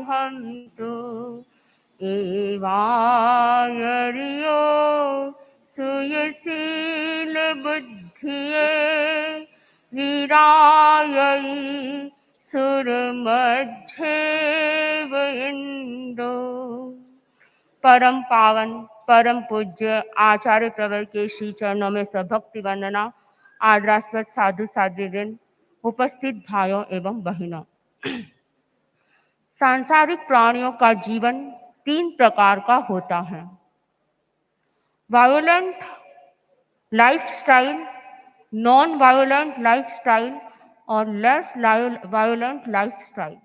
हन्तु एवायर्यो सुयशील बुद्धिये वीरायै सुरमध्ये इंदो। परम पावन परम पूज्य आचार्य प्रवर के श्री चरणों में सभक्ति वंदना। आदरास्पद साधु साध्वीगण, उपस्थित भाइयों एवं बहनों, सांसारिक प्राणियों का जीवन 3 प्रकार का होता है: violent lifestyle, non violent lifestyle और लेस वायोलेंट लाइफस्टाइल।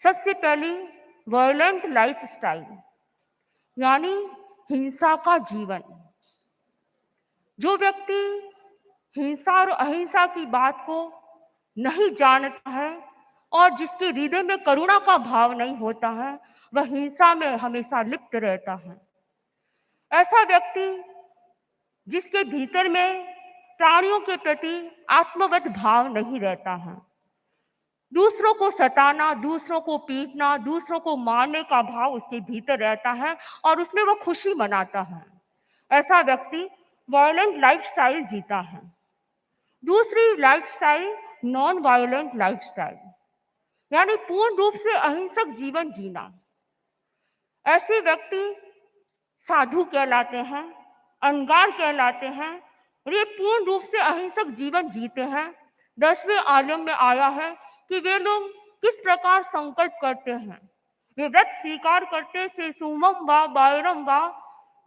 सबसे पहली वायोलेंट लाइफस्टाइल यानी हिंसा का जीवन। जो व्यक्ति हिंसा और अहिंसा की बात को नहीं जानता है और जिसके हृदय में करुणा का भाव नहीं होता है, वह हिंसा में हमेशा लिप्त रहता है। ऐसा व्यक्ति जिसके भीतर में प्राणियों के प्रति आत्मवत भाव नहीं रहता है, दूसरों को सताना, दूसरों को पीटना, दूसरों को मारने का भाव उसके भीतर रहता है और उसमें वो खुशी मनाता है, ऐसा व्यक्ति वायलेंट लाइफस्टाइल जीता है। दूसरी लाइफस्टाइल नॉन वायलेंट लाइफस्टाइल यानी पूर्ण रूप से अहिंसक जीवन जीना। ऐसे व्यक्ति साधु कहलाते हैं, अनगार कहलाते हैं और ये पूर्ण रूप से अहिंसक जीवन जीते हैं। 10वें आलम में आया है कि वे लोग किस प्रकार संकल्प करते हैं। वे व्रत स्वीकार करते से सुमम व बायरम व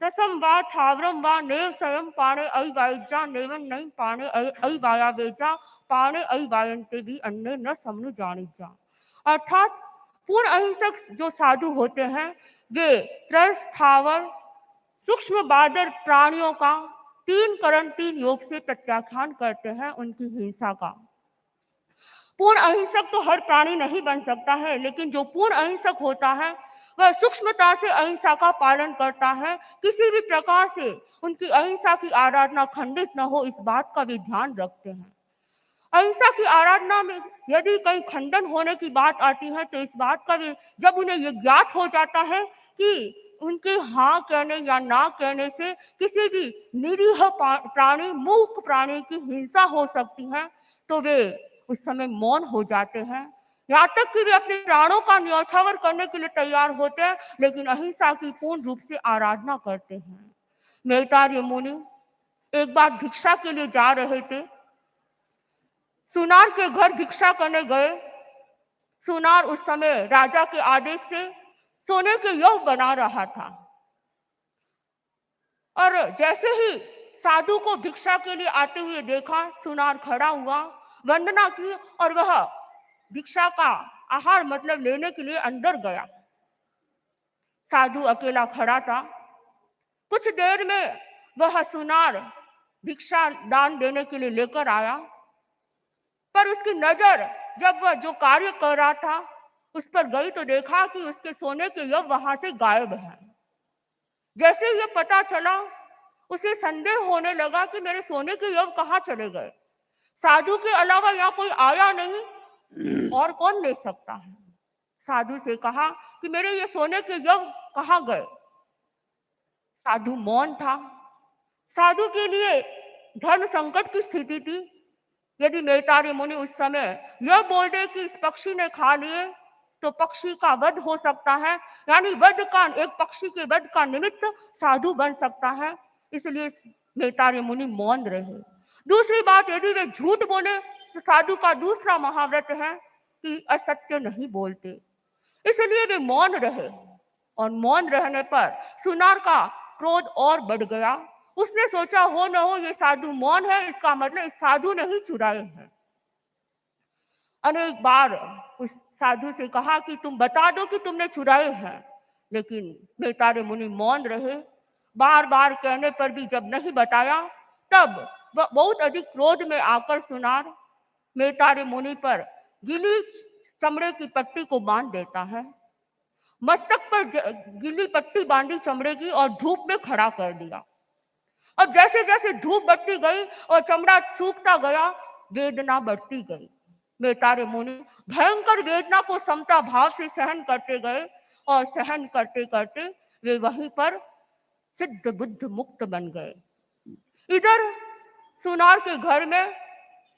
रसम व थावरम व नेव स्वयं पाणे अई वायजा नेवन नहीं पाणे अई वाया वेजा पाणे अई वायंते भी अन्य न समनु जानी जा। अर्थात पूर्ण अहिंसक जो साधु होते हैं वे त्रस, स्थावर, सूक्ष्म बादर प्राणियों का 3 करण 3 योग से प्रत्याख्यान करते हैं, उनकी हिंसा का। पूर्ण अहिंसक तो हर प्राणी नहीं बन सकता है, लेकिन जो पूर्ण अहिंसक होता है वह सूक्ष्मता से अहिंसा का पालन करता है। किसी भी प्रकार से उनकी अहिंसा की आराधना खंडित न हो, इस बात का भी ध्यान रखते हैं। अहिंसा की आराधना में यदि कहीं खंडन होने की बात आती है तो इस बात का भी, जब उन्हें ये ज्ञात हो जाता है कि उनके हाँ कहने या ना कहने से किसी भी निरीह प्राणी, मूक प्राणी की हिंसा हो सकती है, तो वे उस समय मौन हो जाते हैं। यहाँ तक कि वे अपने प्राणों का न्यौछावर करने के लिए तैयार होते हैं, लेकिन अहिंसा की पूर्ण रूप से आराधना करते हैं। मैत्रेय मुनि एक बार भिक्षा के लिए जा रहे थे। सुनार के घर भिक्षा करने गए। सुनार उस समय राजा के आदेश से सोने के यव बना रहा था और जैसे ही साधु को भिक्षा के लिए आते हुए देखा, सुनार खड़ा हुआ, वंदना की और वह भिक्षा का आहार मतलब लेने के लिए अंदर गया। साधु अकेला खड़ा था। कुछ देर में वह सुनार भिक्षा दान देने के लिए लेकर आया, पर उसकी नजर जब वह जो कार्य कर रहा था उस पर गई तो देखा कि उसके सोने के यव वहां से गायब है। जैसे ही ये पता चला, उसे संदेह होने लगा कि मेरे सोने के यव कहाँ चले गए। साधु के अलावा यहाँ कोई आया नहीं और कौन ले सकता है। साधु से कहा कि मेरे ये सोने के यव कहाँ गए। साधु मौन था। साधु के लिए धर्म संकट की स्थिति थी। यदि मैत्रेय मुनि उस समय यह बोल दे कि इस पक्षी ने खा लिए तो पक्षी का वध हो सकता है, यानी वध का, एक पक्षी के वध का निमित्त साधु बन सकता है, इसलिए मैत्रेय मुनि मौन रहे। दूसरी बात, यदि वे झूठ बोले तो साधु का दूसरा महाव्रत है कि असत्य नहीं बोलते, इसलिए वे मौन रहे। और मौन रहने पर सुनार का क्रोध और बढ़ गया। उसने सोचा हो न हो ये साधु मौन है, इसका मतलब इस साधु ने ही चुराए हैं। अनेक बार उस साधु से कहा कि तुम बता दो कि तुमने चुराए हैं, लेकिन मैत्रेय मुनि मौन रहे। बार बार कहने पर भी जब नहीं बताया, तब वह बहुत अधिक क्रोध में आकर सुनार मैत्रेय मुनि पर गीली चमड़े की पट्टी को बांध देता है। मस्तक पर गीली पट्टी बांधी चमड़े की और धूप में खड़ा कर दिया। अब जैसे जैसे धूप बढ़ती गई और चमड़ा सूखता गया, वेदना बढ़ती गई। बेतारे मुनि भयंकर वेदना को समता भाव से सहन करते गए और सहन करते करते वे वहीं पर सिद्ध बुद्ध मुक्त बन गए। इधर सुनार के घर में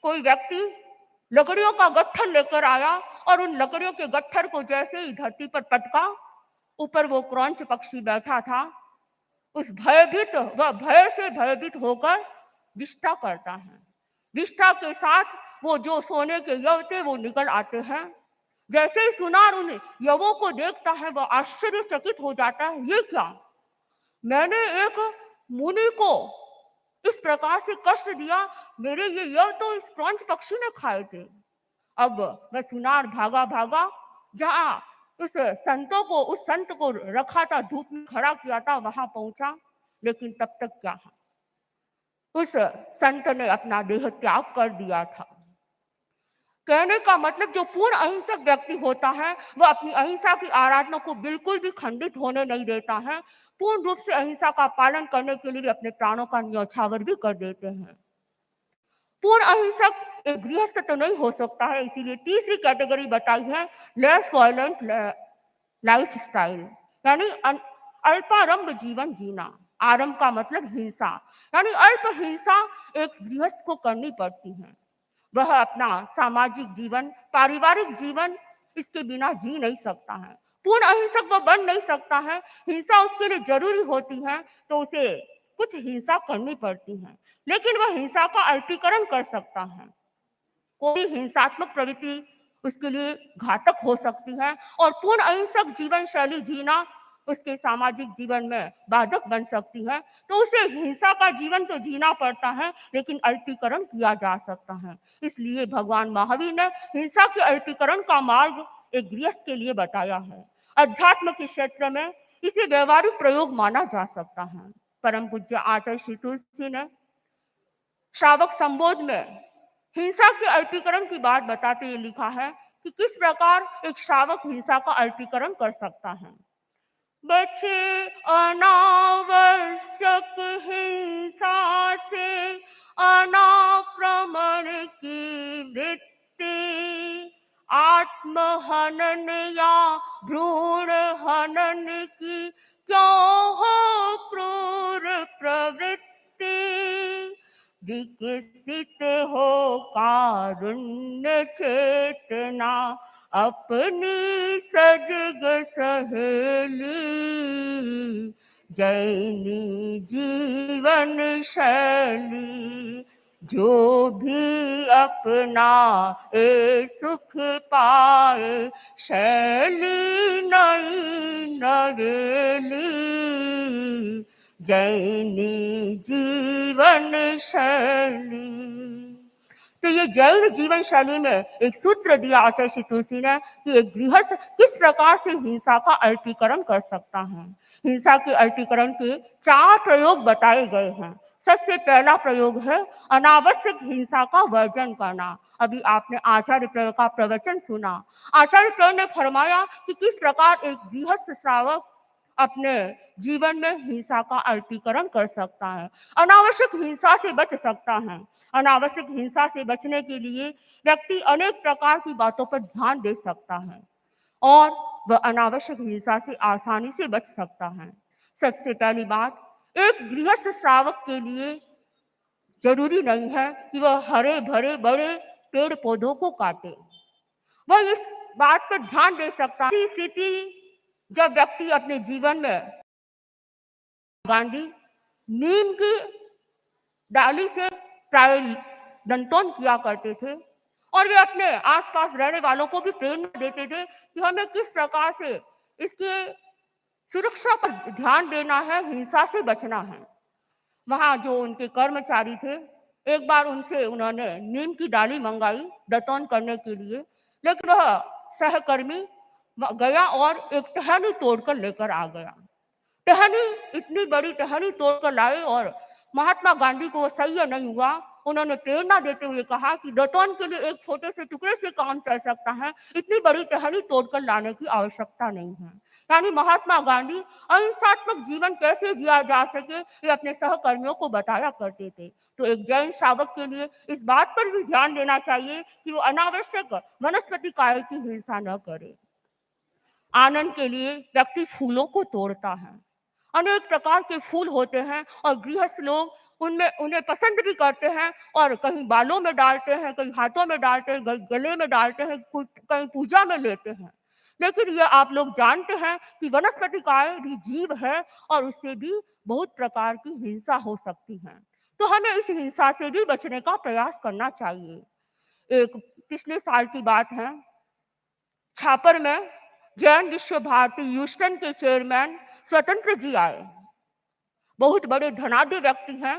कोई व्यक्ति लकड़ियों का गट्ठर लेकर आया और उन लकड़ियों के गट्ठर को जैसे ही धरती पर पटका, ऊपर वो क्रौंच पक्षी बैठा था, उस भयभीत वह भय से भयभीत होकर विष्ठा करता है। विष्ठा के साथ वो जो सोने के यव थे वो निकल आते हैं। जैसे ही सुनार उन यवों को देखता है वह आश्चर्यचकित हो जाता है, ये क्या, मैंने एक मुनि को इस प्रकार से कष्ट दिया, मेरे ये यव तो इस क्रौंच पक्षी ने खाए थे। अब वह सुनार भागा भागा जहां उस संत को रखा था, धूप में खड़ा किया था, वहां पहुंचा। लेकिन तब तक क्या है, उस संत ने अपना देह त्याग कर दिया था। कहने का मतलब जो पूर्ण अहिंसक व्यक्ति होता है वह अपनी अहिंसा की आराधना को बिल्कुल भी खंडित होने नहीं देता है। पूर्ण रूप से अहिंसा का पालन करने के लिए अपने प्राणों का न्यौछावर भी कर देते हैं। पूर्ण अहिंसक एक गृहस्थ तो नहीं हो सकता है, इसीलिए तीसरी कैटेगरी बताई है लेस वायलेंट लाइफ स्टाइल, यानी अल्पारंभ जीवन जीना। आरंभ का मतलब हिंसा, यानी अल्प हिंसा एक गृहस्थ को करनी पड़ती है। वह अपना सामाजिक जीवन, पारिवारिक जीवन इसके बिना जी नहीं सकता है। पूर्ण अहिंसक वह बन नहीं सकता है। हिंसा उसके लिए जरूरी होती है तो उसे कुछ हिंसा करनी पड़ती है, लेकिन वह हिंसा का अल्पीकरण कर सकता है। कोई हिंसात्मक प्रवृत्ति उसके लिए घातक हो सकती है और पूर्ण अहिंसक जीवन शैली जीना उसके सामाजिक जीवन में बाधक बन सकती है। तो उसे हिंसा का जीवन तो जीना पड़ता है, लेकिन अल्पीकरण किया जा सकता है। इसलिए भगवान महावीर ने हिंसा के अल्पीकरण का मार्ग एक गृहस्थ के लिए बताया है। अध्यात्म के क्षेत्र में इसे व्यवहारिक प्रयोग माना जा सकता है। परम पूज्य आचार्य श्री तुलसी ने श्रावक संबोध में हिंसा के अल्पीकरण की बात बताते हुए लिखा है कि किस प्रकार एक श्रावक हिंसा का अल्पीकरण कर सकता है। बचे अनावश्यक हिंसा से अनाक्रमण की वृत्ति, आत्महनन या भ्रूण हनन की क्यों हो क्रूर प्रवृत्ति, विकसित हो कारुण्य चेतना अपनी सजग सहेली, जैनी जीवन शैली जो भी अपना ए सुख पाए, शैली नई नवेली, जैनी जीवन शैली। तो ये जैन जीवन शैली में एक सूत्र दिया आचार्य श्री तुलसी ने कि एक गृहस्थ किस प्रकार से हिंसा का अल्पीकरण कर सकता है। हिंसा के अल्पीकरण के 4 प्रयोग बताए गए हैं। सबसे पहला प्रयोग है अनावश्यक हिंसा का वर्जन करना। अभी आपने आचार्य प्रयोग का प्रवचन सुना। आचार्य प्रयोग ने फरमाया कि किस प्रकार एक गृहस्थ श्रावक अपने जीवन में हिंसा का अल्पीकरण कर सकता है, अनावश्यक हिंसा से बच सकता है। अनावश्यक हिंसा से बचने के लिए व्यक्ति अनेक प्रकार की बातों पर ध्यान दे सकता है और वह अनावश्यक हिंसा से आसानी से बच सकता है। सबसे पहली बात, एक गृहस्थ श्रावक के लिए जरूरी नहीं है कि वह हरे भरे बड़े पेड़ पौधों को काटे। वह इस बात पर ध्यान दे सकता है स्थिति जब व्यक्ति अपने जीवन में गांधी नीम की डाली से प्राय दंतोन किया करते थे और वे अपने आसपास रहने वालों को भी प्रेरणा देते थे कि हमें किस प्रकार से इसके सुरक्षा पर ध्यान देना है, हिंसा से बचना है। वहां जो उनके कर्मचारी थे, एक बार उनसे उन्होंने नीम की डाली मंगाई दंतोन करने के लिए, लेकिन वह सहकर्मी गया और एक टहनी तोड़कर लेकर आ गया। टहनी, इतनी बड़ी टहनी तोड़कर लाए और महात्मा गांधी को सह्य नहीं हुआ उन्होंने प्रेरणा देते हुए कहा कि दतौन के लिए एक छोटे से टुकड़े से काम चल सकता है, इतनी बड़ी टहनी तोड़कर लाने की आवश्यकता नहीं है। यानी महात्मा गांधी अहिंसात्मक जीवन कैसे जिया जा सके वे अपने सहकर्मियों को बताया करते थे। तो एक जैन श्रावक के लिए इस बात पर भी ध्यान देना चाहिए कि वो अनावश्यक वनस्पति काय की हिंसा न करे। आनंद के लिए व्यक्ति फूलों को तोड़ता है। अनेक प्रकार के फूल होते हैं और गृहस्थ लोग उनमें उन्हें पसंद भी करते हैं और कहीं बालों में डालते हैं, कहीं हाथों में डालते हैं, गले में डालते हैं, कहीं पूजा में लेते हैं। लेकिन ये आप लोग जानते हैं कि वनस्पति काय भी जीव है और उससे भी बहुत प्रकार की हिंसा हो सकती है। तो हमें इस हिंसा से भी बचने का प्रयास करना चाहिए। एक पिछले साल की बात है, छापर में जैन विश्व भारती ह्यूस्टन के चेयरमैन स्वतंत्र जी आए। बहुत बड़े धनाढ्य व्यक्ति हैं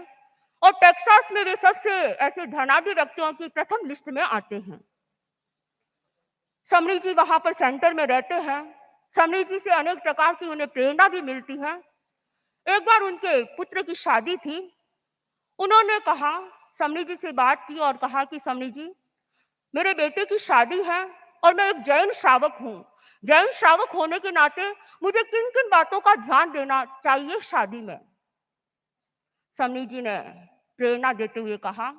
और टेक्सास में वे सबसे ऐसे धनाढ्य व्यक्तियों की प्रथम लिस्ट में आते हैं। समरी जी वहां पर सेंटर में रहते हैं। समरी जी से अनेक प्रकार की उन्हें प्रेरणा भी मिलती है। एक बार उनके पुत्र की शादी थी। उन्होंने कहा, समरी जी से बात की और कहा कि समरी जी, मेरे बेटे की शादी है और मैं एक जैन श्रावक हूँ। जैन श्रावक होने के नाते मुझे किन किन बातों का ध्यान देना चाहिए शादी में। समरी जी ने प्रेरणा देते हुए कहा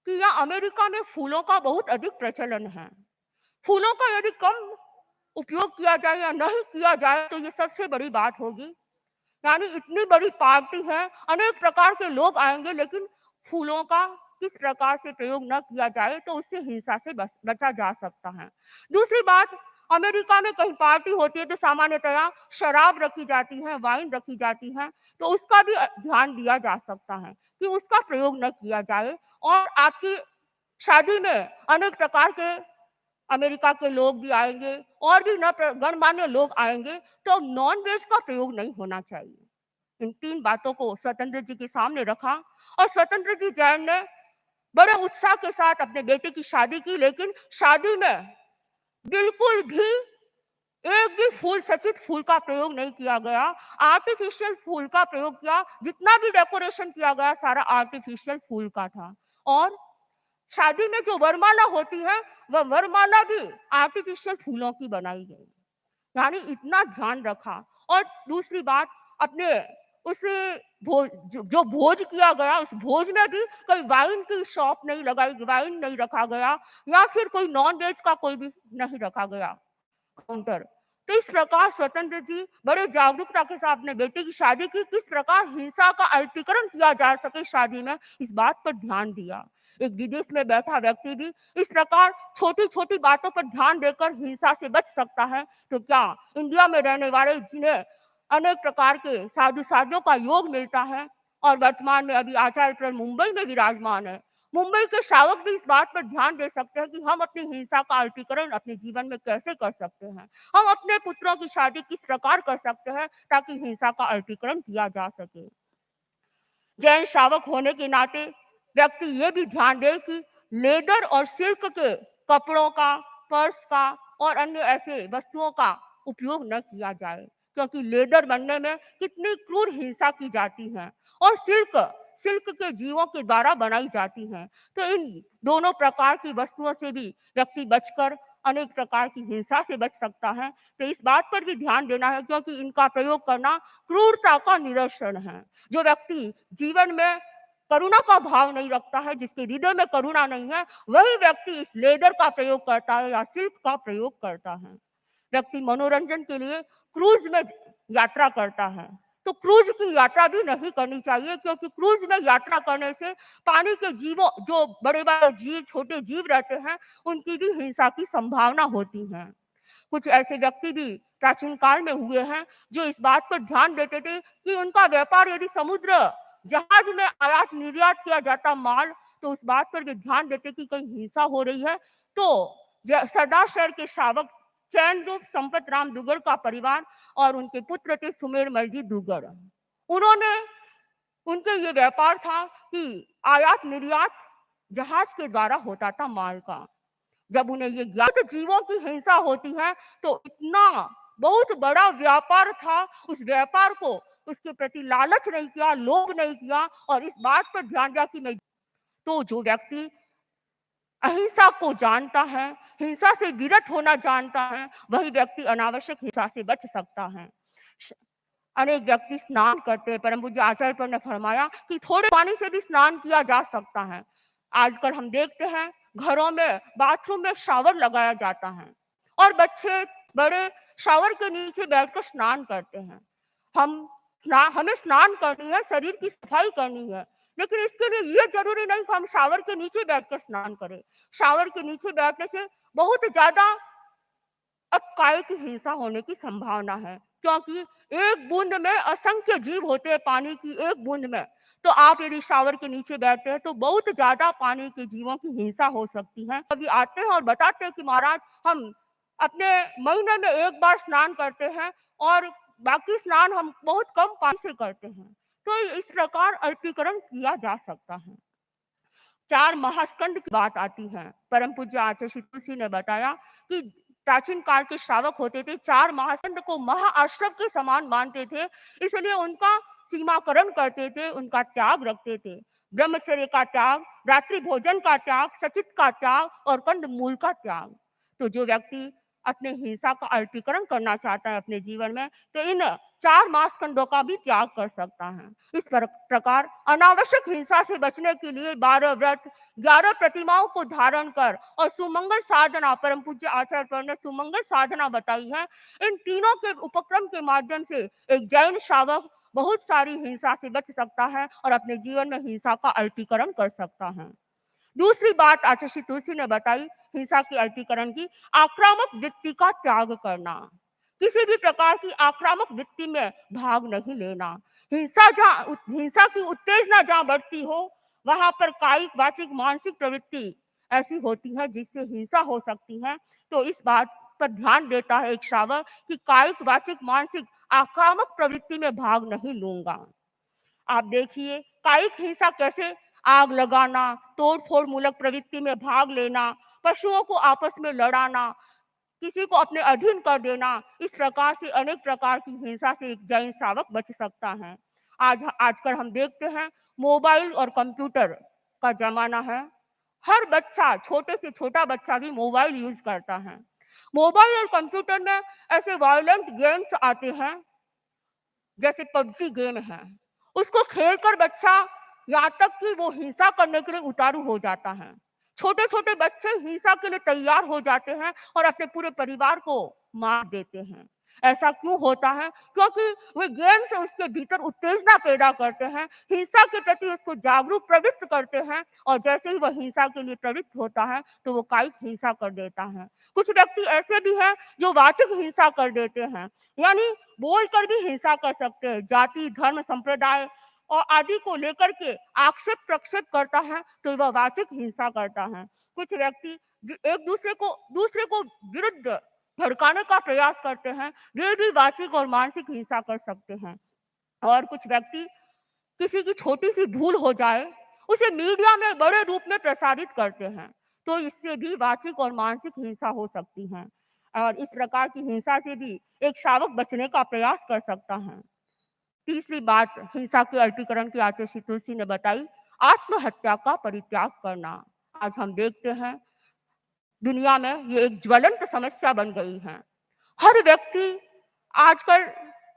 कि यहाँ अमेरिका में फूलों का बहुत अधिक प्रचलन है। फूलों का यदि कम उपयोग किया जाए या नहीं किया जाए तो ये सबसे बड़ी बात होगी। यानी इतनी बड़ी पार्टी है, अनेक प्रकार के लोग आएंगे, लेकिन फूलों का किस प्रकार से प्रयोग न किया जाए तो उससे हिंसा से बचा जा सकता है। दूसरी बात, अमेरिका में कहीं पार्टी होती है तो सामान्यतया शराब रखी जाती है, वाइन रखी जाती है, तो उसका भी ध्यान दिया जा सकता है कि उसका प्रयोग न किया जाए। और आपकी शादी में अनेक प्रकार के अमेरिका के लोग भी आएंगे और भी न गणमान्य लोग आएंगे, तो नॉन वेज का प्रयोग नहीं होना चाहिए। इन तीन बातों को स्वतंत्र जी के सामने रखा और स्वतंत्र जी जैन ने बड़े उत्साह के साथ अपने बेटे की शादी की। लेकिन शादी में बिल्कुल भी एक भी फूल, सचित फूल का प्रयोग नहीं किया गया। आर्टिफिशियल फूल का प्रयोग किया। जितना भी डेकोरेशन किया गया सारा आर्टिफिशियल फूल का था। और शादी में जो वरमाला होती है वह वरमाला भी आर्टिफिशियल फूलों की बनाई गई। यानी इतना ध्यान रखा। और दूसरी बात, अपने उस जो भोज किया गया उस भोज में भी कोई वाइन की शॉप नहीं लगाई, वाइन नहीं रखा गया या फिर कोई नॉन वेज का कोई भी नहीं रखा गया काउंटर। तो इस प्रकार स्वतंत्र जी बड़े जागरूकता के साथ अपने बेटे की शादी की। किस प्रकार हिंसा का अल्पीकरण किया जा सके शादी में, इस बात पर ध्यान दिया। एक विदेश में बैठा व्यक्ति भी इस प्रकार छोटी छोटी बातों पर ध्यान देकर हिंसा से बच सकता है, तो क्या इंडिया में रहने वाले जिन्हें अनेक प्रकार के साधु साधुओं का योग मिलता है और वर्तमान में अभी आचार्य प्रवर मुंबई में विराजमान है, मुंबई के श्रावक भी इस बात पर ध्यान दे सकते हैं कि हम अपनी हिंसा का अल्पीकरण अपने जीवन में कैसे कर सकते हैं। हम अपने पुत्रों की शादी किस प्रकार कर सकते हैं ताकि हिंसा का अल्पीकरण किया जा सके। जैन श्रावक होने के नाते व्यक्ति ये भी ध्यान दे कि लेदर और सिल्क के कपड़ों का, पर्स का और अन्य ऐसे वस्तुओं का उपयोग न किया जाए, क्योंकि लेदर बनने में कितनी क्रूर हिंसा की जाती है और सिल्क के जीवों के द्वारा बनाई जाती है। तो इन दोनों प्रकार की वस्तुओं से भी व्यक्ति बचकर अनेक प्रकार की हिंसा से बच सकता है। तो इस बात पर भी ध्यान देना है, क्योंकि इनका प्रयोग करना क्रूरता का निदर्शन है। जो व्यक्ति जीवन में करुणा का भाव नहीं रखता है, जिसके हृदय में करुणा नहीं है, वही व्यक्ति इस लेदर का प्रयोग करता है या सिल्क का प्रयोग करता है। व्यक्ति मनोरंजन के लिए क्रूज में यात्रा करता है, तो क्रूज की यात्रा भी नहीं करनी चाहिए, क्योंकि क्रूज में यात्रा करने से पानी के जीवों, जो बड़े बड़े जीव, छोटे जीव रहते हैं, उनकी भी हिंसा की संभावना होती है। कुछ ऐसे व्यक्ति भी प्राचीन काल में हुए हैं जो इस बात पर ध्यान देते थे कि उनका व्यापार यदि समुद्र जहाज में आयात निर्यात किया जाता माल, तो उस बात पर भी ध्यान देते कि कहीं हिंसा हो रही है। तो सरदार शहर के श्रावक चैन रूप संपत राम दुगड़ का परिवार और उनके पुत्र थे सुमेरमल जी दुगड़। उन्होंने, उनके ये व्यापार था कि आयात निर्यात जहाज के द्वारा होता था माल का। जब उन्हें ये ज्ञात जीवों की हिंसा होती है तो इतना बहुत बड़ा व्यापार था, उस व्यापार को उसके प्रति लालच नहीं किया, लोभ नहीं किया और इस बात पर ध्यान दिया कि मैं तो जो व्यक्ति अहिंसा को जानता है, हिंसा से विरत होना जानता है, वही व्यक्ति अनावश्यक हिंसा से बच सकता है। श अनेक व्यक्ति स्नान करते हैं, परम पूज्य आचार्य पर ने फरमाया कि थोड़े पानी से भी स्नान किया जा सकता है। आजकल हम देखते हैं घरों में, बाथरूम में शावर लगाया जाता है और बच्चे बड़े शावर के नीचे बैठकर स्नान करते हैं। हमें स्नान करनी है, शरीर की सफाई करनी है, लेकिन इसके लिए ये ज़रूरी नहीं कि हम शावर के नीचे बैठकर स्नान करें। शावर के नीचे बैठने से बहुत ज़्यादा अब काय की हिंसा होने की संभावना है, क्योंकि एक बूंद में असंख्य जीव होते हैं, पानी की एक बूंद में। तो आप यदि शावर के नीचे बैठते हैं तो बहुत ज्यादा पानी के जीवों की हिंसा हो सकती है। कभी आते हैं और बताते हैं कि महाराज हम अपने महीने में एक बार स्नान करते हैं और बाकी स्नान हम बहुत कम पानी से करते हैं। तो इस प्रकार अल्पीकरण किया जा सकता है। चार महास्कंद की बात आती है। परम पूज्य आचार्य श्री तुलसी ने बताया कि प्राचीन काल के श्रावक होते थे, चार महास्कंद को महाअष्टक के समान मानते थे, इसलिए उनका सीमाकरण करते थे, उनका त्याग रखते थे। ब्रह्मचर्य का त्याग, रात्रि भोजन का त्याग, सचित का त्याग और कंद मूल का त्याग। तो जो व्यक्ति अपने हिंसा का अल्पीकरण करना चाहता है अपने जीवन में, तो इन चार मासखंडों का भी त्याग कर सकता है। इस प्रकार अनावश्यक हिंसा से बचने के लिए 12 व्रत, 11 प्रतिमाओं को धारण कर और सुमंगल साधना, परम पूज्य आचार्य पर ने सुमंगल साधना बताई है। इन तीनों के उपक्रम के माध्यम से एक जैन श्रावक बहुत सारी हिंसा से बच सकता है और अपने जीवन में हिंसा का अल्पीकरण कर सकता है। दूसरी बात आचार्य श्री तुलसी ने बताई हिंसा के अल्पीकरण की, आक्रामक वृत्ति का त्याग करना। किसी भी प्रकार की आक्रामक वृत्ति में भाग नहीं लेना। हिंसा की उत्तेजना जहां बढ़ती हो, वहां पर कायिक, वाचिक, मानसिक प्रवृत्ति ऐसी होती है जिससे हिंसा हो सकती है। तो इस बात पर ध्यान देता है एक श्रावक कि कायिक, वाचिक, मानसिक आक्रामक प्रवृत्ति में भाग नहीं लूंगा। आप देखिए कायिक हिंसा कैसे, आग लगाना, तोड़-फोड़ मूलक प्रवृत्ति में भाग लेना, पशुओं को आपस में लड़ाना, किसी को अपने अधीन कर देना, इस प्रकार से अनेक प्रकार की हिंसा से एक जैन श्रावक बच सकता है। आजकल हम देखते हैं मोबाइल और कंप्यूटर का जमाना है। हर बच्चा, छोटे से छोटा बच्चा भी मोबाइल यूज करता है। मोबाइल और कंप्यूटर में ऐसे वायलेंट गेम्स आते हैं जैसे पबजी गेम है, उसको खेलकर बच्चा यहाँ तक कि वो हिंसा करने के लिए उतारू हो जाता है। छोटे-छोटे बच्चे हिंसा के लिए तैयार हो जाते हैं और अपने पूरे परिवार को मार देते हैं। ऐसा क्यों होता है? क्योंकि वो गेम से उसके भीतर उत्तेजना पैदा करते हैं, हिंसा के प्रति उसको जागरूक प्रवृत्त करते हैं और जैसे ही वह हिंसा के लिए प्रवृत्त होता है, तो वो कायिक हिंसा कर देता है। कुछ व्यक्ति ऐसे भी हैं जो वाचिक हिंसा कर देते हैं, यानी बोलकर भी हिंसा कर सकते हैं। जाति, धर्म, संप्रदाय और आदि को लेकर के आक्षेप प्रक्षेप करता है तो वह वाचिक हिंसा करता है। कुछ व्यक्ति एक दूसरे को विरुद्ध भड़काने का प्रयास करते हैं, वे भी वाचिक और मानसिक हिंसा कर सकते हैं। और कुछ व्यक्ति किसी की छोटी सी भूल हो जाए, उसे मीडिया में बड़े रूप में प्रसारित करते हैं, तो इससे भी वाचिक और मानसिक हिंसा हो सकती है और इस प्रकार की हिंसा से भी एक श्रावक बचने का प्रयास कर सकता है। तीसरी बात हिंसा के अल्पीकरण की आचार्य श्री तुलसी ने बताई, आत्महत्या का परित्याग करना। आज हम देखते हैं दुनिया में ये एक ज्वलंत समस्या बन गई है। हर व्यक्ति आजकल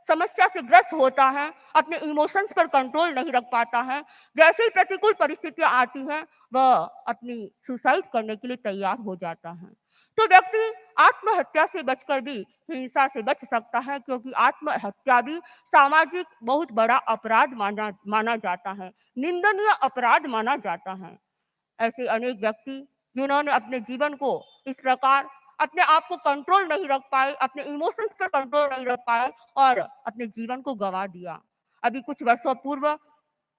समस्या से ग्रस्त होता है, अपने इमोशंस पर कंट्रोल नहीं रख पाता है। जैसे ही प्रतिकूल परिस्थितियां आती हैं, वह अपनी सुसाइड करने के लिए तैयार हो जाता है। तो व्यक्ति आत्महत्या से बचकर भी हिंसा से बच सकता है, क्योंकि आत्महत्या भी सामाजिक बहुत बड़ा अपराध माना जाता है, निंदनीय अपराध माना जाता है। ऐसे अनेक व्यक्ति जिन्होंने अपने जीवन को इस प्रकार अपने आप को कंट्रोल नहीं रख पाए, अपने इमोशंस पर कंट्रोल नहीं रख पाए और अपने जीवन को गंवा दिया। अभी कुछ वर्षों पूर्व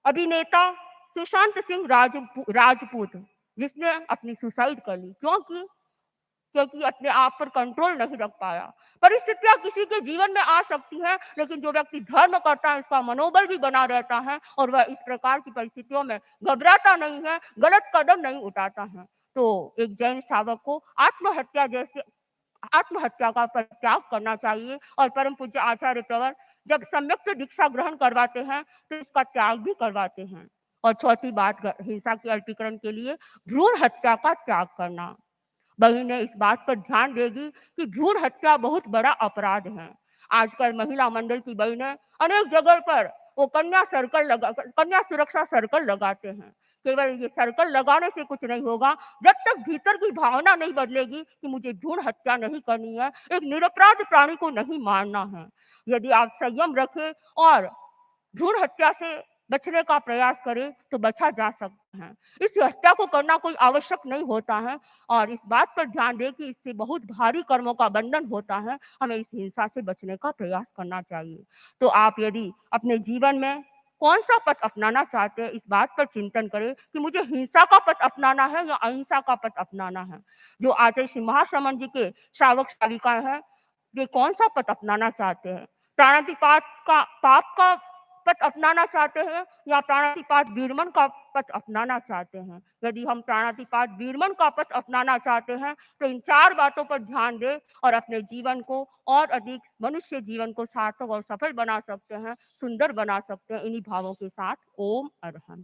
अभिनेता सुशांत सिंह राजपूत जिसने अपनी सुसाइड कर ली, क्योंकि अपने आप पर कंट्रोल नहीं रख पाया। परिस्थितियां किसी के जीवन में आ सकती हैं, लेकिन जो व्यक्ति धर्म करता है उसका मनोबल भी बना रहता है और वह इस प्रकार की परिस्थितियों में घबराता नहीं है, गलत कदम नहीं उठाता है। तो एक जैन श्रावक को आत्महत्या का परित्याग करना चाहिए और परम पूज्य आचार्य प्रवर जब सम्यक दीक्षा ग्रहण करवाते हैं तो इसका त्याग भी करवाते हैं। और चौथी बात हिंसा के अल्पीकरण के लिए भ्रूण हत्या का त्याग करना। बहनें इस बात पर ध्यान देगी कि भ्रूण हत्या बहुत बड़ा अपराध है। आजकल महिला मंडल की बहनें अनेक जगह पर वो कन्या सुरक्षा सर्कल लगाते हैं। केवल ये सर्कल लगाने से कुछ नहीं होगा, जब तक भीतर की भावना नहीं बदलेगी कि मुझे भ्रूण हत्या नहीं करनी है, एक निरपराध प्राणी को नहीं मारना है। यदि आप संयम रखें और भ्रूण हत्या से बचने का प्रयास करें तो बचा जा सकता है। इस हत्या को करना कोई आवश्यक नहीं होता है और इस बात पर ध्यान दें कि इससे बहुत भारी कर्मों का बंधन होता है। हमें इस हिंसा से बचने का प्रयास करना चाहिए। तो आप यदि अपने जीवन में कौन सा पथ अपनाना चाहते हैं, इस बात पर चिंतन करें कि मुझे हिंसा का पथ अपनाना है या अहिंसा का पथ अपनाना है। जो आचार्य श्री महाश्रमण जी के श्रावक श्राविकाएं हैं, वे कौन सा पथ अपनाना चाहते हैं? प्राणातिपात का पाप का पथ अपनाना चाहते हैं या प्राणातिपात वीरमन का पथ अपनाना चाहते हैं? यदि हम प्राणातिपात वीरमन का पथ अपनाना चाहते हैं तो इन 4 बातों पर ध्यान दें और अपने जीवन को और अधिक मनुष्य जीवन को सार्थक और सफल बना सकते हैं, सुंदर बना सकते हैं। इन्हीं भावों के साथ ओम अरहंत।